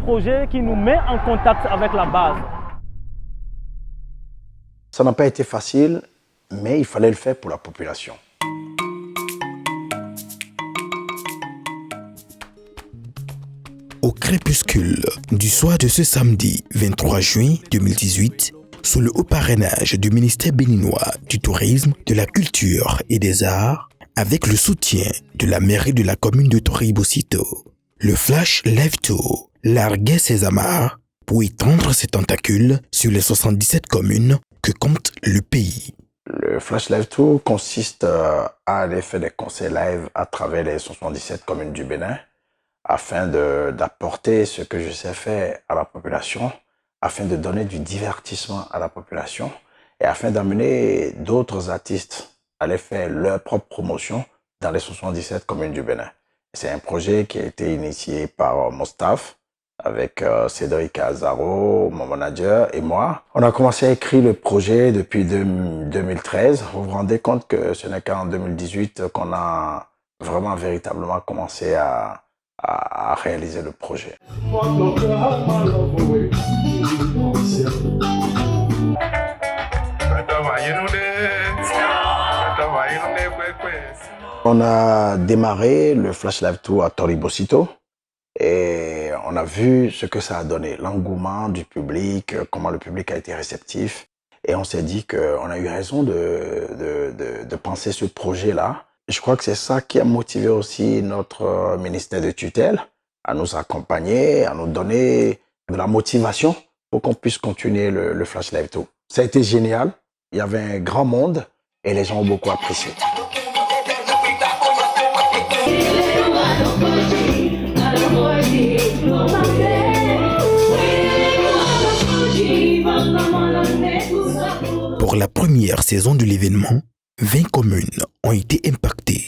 projet qui nous met en contact avec la base. Ça n'a pas été facile, mais il fallait le faire pour la population. Au crépuscule du soir de ce samedi 23 juin 2018, sous le haut parrainage du ministère béninois du Tourisme, de la Culture et des Arts, avec le soutien de la mairie de la commune de Tori-Bosito, le Flash Live Tour larguait ses amarres pour étendre ses tentacules sur les 77 communes que compte le pays. Le Flash Live Tour consiste à aller faire des concerts live à travers les 77 communes du Bénin afin d'apporter ce que je sais faire à la population, afin de donner du divertissement à la population et afin d'amener d'autres artistes à aller faire leur propre promotion dans les 77 communes du Bénin. C'est un projet qui a été initié par mon staff avec Cédric Azaro, mon manager et moi. On a commencé à écrire le projet depuis 2013. Vous vous rendez compte que ce n'est qu'en 2018 qu'on a vraiment véritablement commencé à réaliser le projet. On a démarré le Flash Live Tour à Tori-Bosito et on a vu ce que ça a donné, l'engouement du public, comment le public a été réceptif. Et on s'est dit qu'on a eu raison de penser ce projet-là. Je crois que c'est ça qui a motivé aussi notre ministère de tutelle à nous accompagner, à nous donner de la motivation pour qu'on puisse continuer le Flash Live Tour. Ça a été génial, il y avait un grand monde et les gens ont beaucoup apprécié. Pour la première saison de l'événement, 20 communes ont été impactées.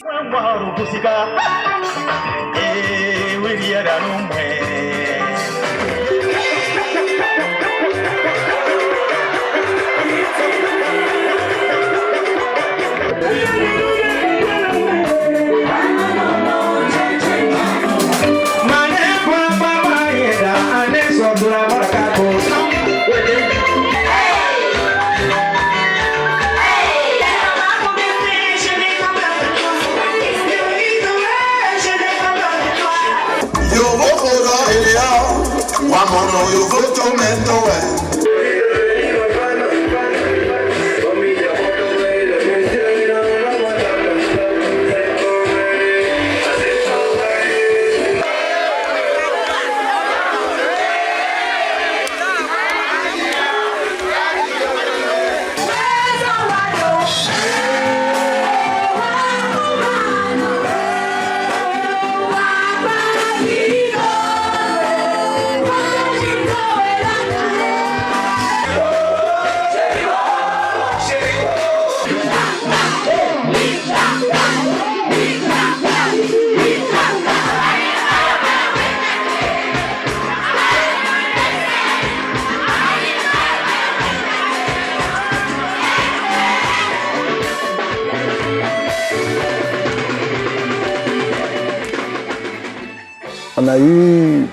On a eu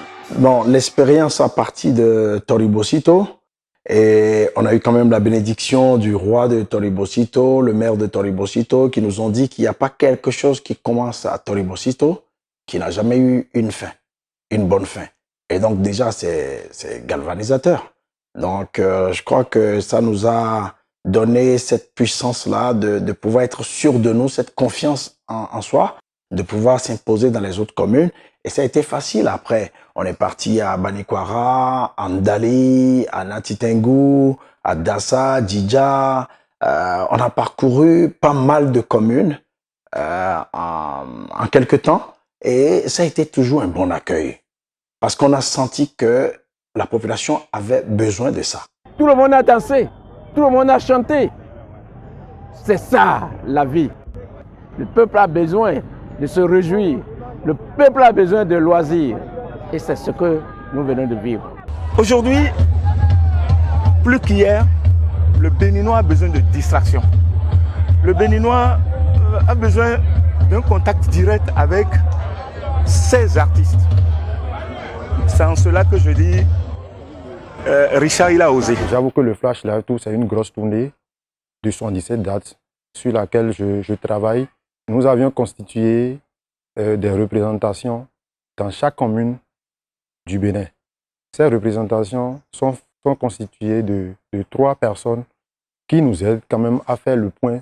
l'expérience à partir de Tori-Bosito et on a eu quand même la bénédiction du roi de Tori-Bosito, le maire de Tori-Bosito qui nous ont dit qu'il n'y a pas quelque chose qui commence à Tori-Bosito qui n'a jamais eu une fin, une bonne fin. Et donc déjà c'est galvanisateur. Donc je crois que ça nous a donné cette puissance-là de pouvoir être sûr de nous, cette confiance en soi, de pouvoir s'imposer dans les autres communes. Et ça a été facile après. On est parti à Banikwara, à Ndali, à Natitengu, à Dassa, Djidja. On a parcouru pas mal de communes en quelques temps. Et ça a été toujours un bon accueil. Parce qu'on a senti que la population avait besoin de ça. Tout le monde a dansé, tout le monde a chanté. C'est ça la vie. Le peuple a besoin de se réjouir. Le peuple a besoin de loisirs et c'est ce que nous venons de vivre. Aujourd'hui, plus qu'hier, le Béninois a besoin de distraction. Le Béninois a besoin d'un contact direct avec ses artistes. C'est en cela que je dis, Richard, il a osé. J'avoue que le Flash Live Tour, c'est une grosse tournée de 77 dates sur laquelle je travaille. Nous avions constitué des représentations dans chaque commune du Bénin. Ces représentations sont constituées de 3 personnes qui nous aident quand même à faire le point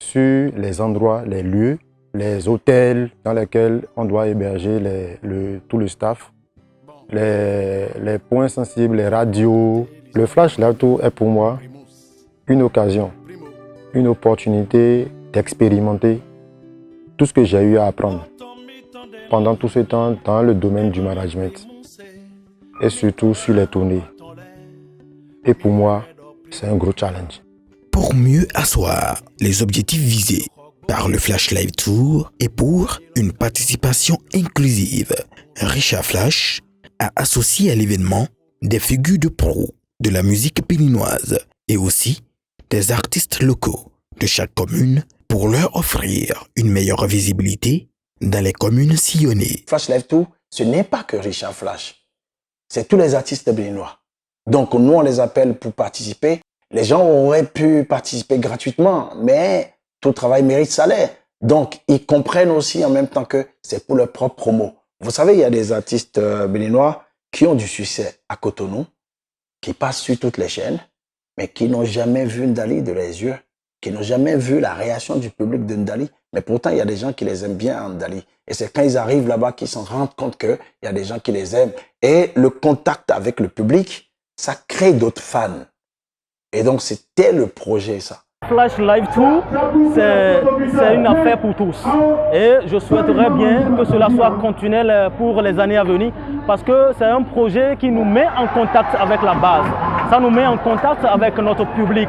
sur les endroits, les lieux, les hôtels dans lesquels on doit héberger tout le staff, les points sensibles, les radios. Le Flash Live Tour est pour moi une occasion, une opportunité d'expérimenter tout ce que j'ai eu à apprendre pendant tout ce temps dans le domaine du management et surtout sur les tournées. Et pour moi, c'est un gros challenge. Pour mieux asseoir les objectifs visés par le Flash Live Tour et pour une participation inclusive, Richard Flash a associé à l'événement des figures de proue de la musique béninoise et aussi des artistes locaux de chaque commune pour leur offrir une meilleure visibilité dans les communes sillonnées. Flash Live Tour, ce n'est pas que Richard Flash, c'est tous les artistes béninois. Donc nous, on les appelle pour participer. Les gens auraient pu participer gratuitement, mais tout travail mérite salaire. Donc, ils comprennent aussi en même temps que c'est pour leur propre promo. Vous savez, il y a des artistes béninois qui ont du succès à Cotonou, qui passent sur toutes les chaînes, mais qui n'ont jamais vu Ndali de les yeux, qui n'ont jamais vu la réaction du public de Ndali. Mais pourtant, il y a des gens qui les aiment bien en Ndali. Et c'est quand ils arrivent là-bas qu'ils s'en rendent compte qu'il y a des gens qui les aiment. Et le contact avec le public, ça crée d'autres fans. Et donc, c'était le projet, ça. Flash Live Tour, c'est une affaire pour tous. Et je souhaiterais bien que cela soit continuel pour les années à venir parce que c'est un projet qui nous met en contact avec la base. Ça nous met en contact avec notre public.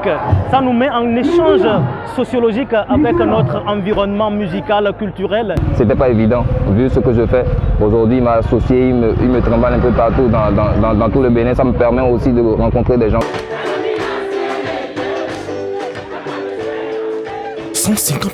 Ça nous met en échange sociologique avec notre environnement musical, culturel. C'était pas évident, vu ce que je fais. Aujourd'hui, il m'a associé, il me trimballe un peu partout dans tout le Bénin. Ça me permet aussi de rencontrer des gens. 150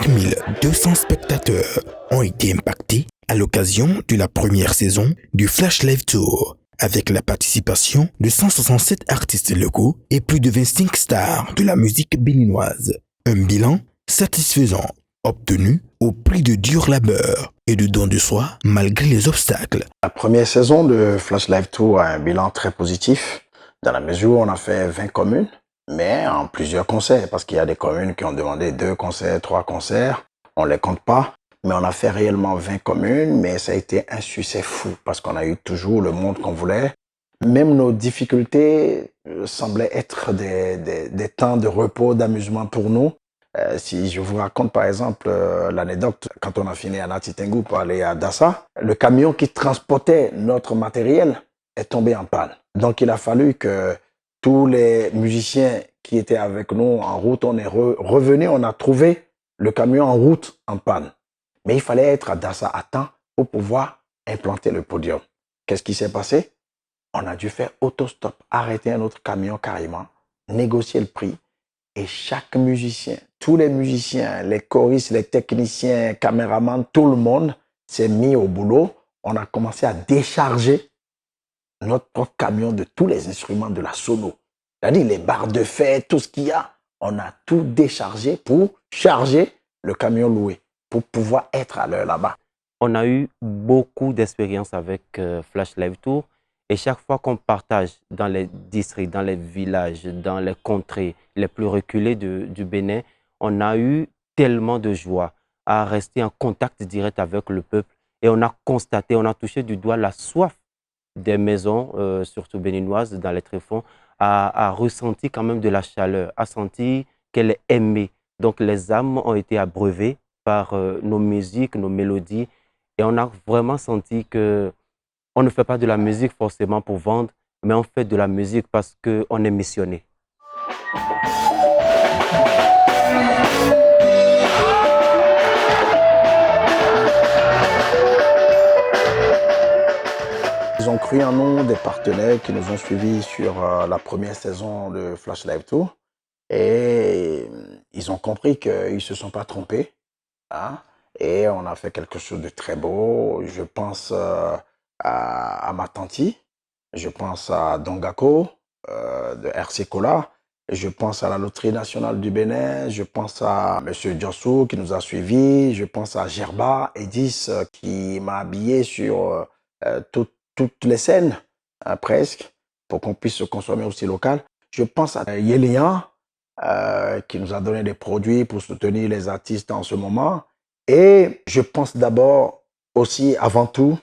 200 spectateurs ont été impactés à l'occasion de la première saison du Flash Live Tour, avec la participation de 167 artistes locaux et plus de 25 stars de la musique béninoise. Un bilan satisfaisant, obtenu au prix de dur labeur et de dons de soi malgré les obstacles. La première saison de Flash Live Tour a un bilan très positif, dans la mesure où on a fait 20 communes. Mais en plusieurs concerts, parce qu'il y a des communes qui ont demandé 2 concerts, 3 concerts. On ne les compte pas, mais on a fait réellement 20 communes, mais ça a été un succès fou, parce qu'on a eu toujours le monde qu'on voulait. Même nos difficultés semblaient être des temps de repos, d'amusement pour nous. Si je vous raconte par exemple l'anecdote, quand on a fini à Natitengu pour aller à Dassa, le camion qui transportait notre matériel est tombé en panne. Donc il a fallu que tous les musiciens qui étaient avec nous en route, on est revenus, on a trouvé le camion en route en panne. Mais il fallait être à Dassa à temps pour pouvoir implanter le podium. Qu'est-ce qui s'est passé? On a dû faire autostop, arrêter un autre camion carrément, négocier le prix. Et chaque musicien, tous les musiciens, les choristes, les techniciens, caméramans, tout le monde s'est mis au boulot. On a commencé à décharger notre propre camion de tous les instruments de la sono. C'est-à-dire les barres de fer, tout ce qu'il y a. On a tout déchargé pour charger le camion loué, pour pouvoir être à l'heure là-bas. On a eu beaucoup d'expérience avec Flash Live Tour et chaque fois qu'on partage dans les districts, dans les villages, dans les contrées les plus reculées du Bénin, on a eu tellement de joie à rester en contact direct avec le peuple et on a constaté, on a touché du doigt la soif des maisons, surtout béninoises, dans les tréfonds, a ressenti quand même de la chaleur, a senti qu'elle est aimée. Donc les âmes ont été abreuvées par nos musiques, nos mélodies, et on a vraiment senti que on ne fait pas de la musique forcément pour vendre, mais on fait de la musique parce qu'on est missionné. Ils ont cru en nous, des partenaires qui nous ont suivis sur la première saison de Flash Live Tour. Et ils ont compris qu'ils ne se sont pas trompés. Hein, et on a fait quelque chose de très beau. Je pense à ma tante je pense à Dongako de RC Cola, je pense à la Loterie nationale du Bénin, je pense à M. Diossou qui nous a suivis, je pense à Gerba Edis qui m'a habillé sur toutes les scènes, presque, pour qu'on puisse se consommer aussi local. Je pense à Yélian qui nous a donné des produits pour soutenir les artistes en ce moment. Et je pense d'abord aussi, avant tout,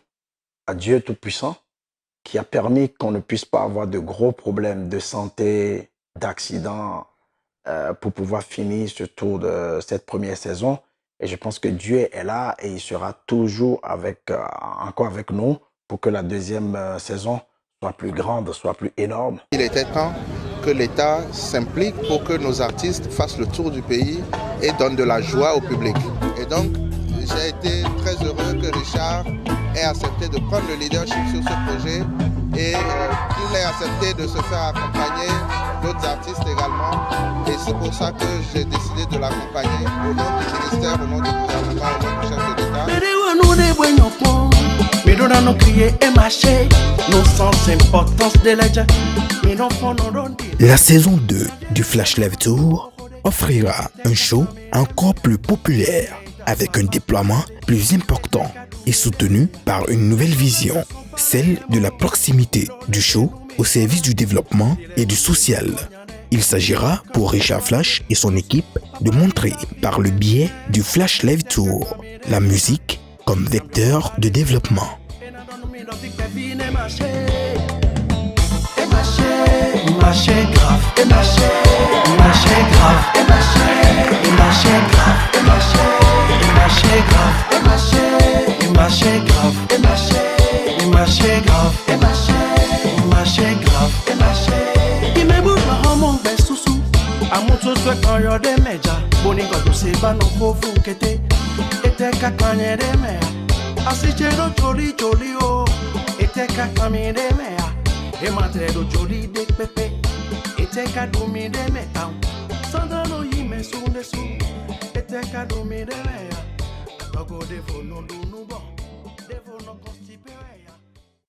à Dieu Tout-Puissant qui a permis qu'on ne puisse pas avoir de gros problèmes de santé, d'accidents pour pouvoir finir ce tour de cette première saison. Et je pense que Dieu est là et il sera toujours encore avec nous pour que la deuxième saison soit plus grande, soit plus énorme. Il était temps que l'État s'implique pour que nos artistes fassent le tour du pays et donnent de la joie au public. Et donc, j'ai été très heureux que Richard ait accepté de prendre le leadership sur ce projet et qu'il ait accepté de se faire accompagner d'autres artistes également. Et c'est pour ça que j'ai décidé de l'accompagner au nom du ministère, au nom du gouvernement, au nom du chef de l'État. La saison 2 du Flash Live Tour offrira un show encore plus populaire avec un déploiement plus important et soutenu par une nouvelle vision, celle de la proximité du show au service du développement et du social. Il s'agira pour Richard Flash et son équipe de montrer par le biais du Flash Live Tour la musique comme vecteur de développement. Togo defo no do no bon, defo no constipe ya.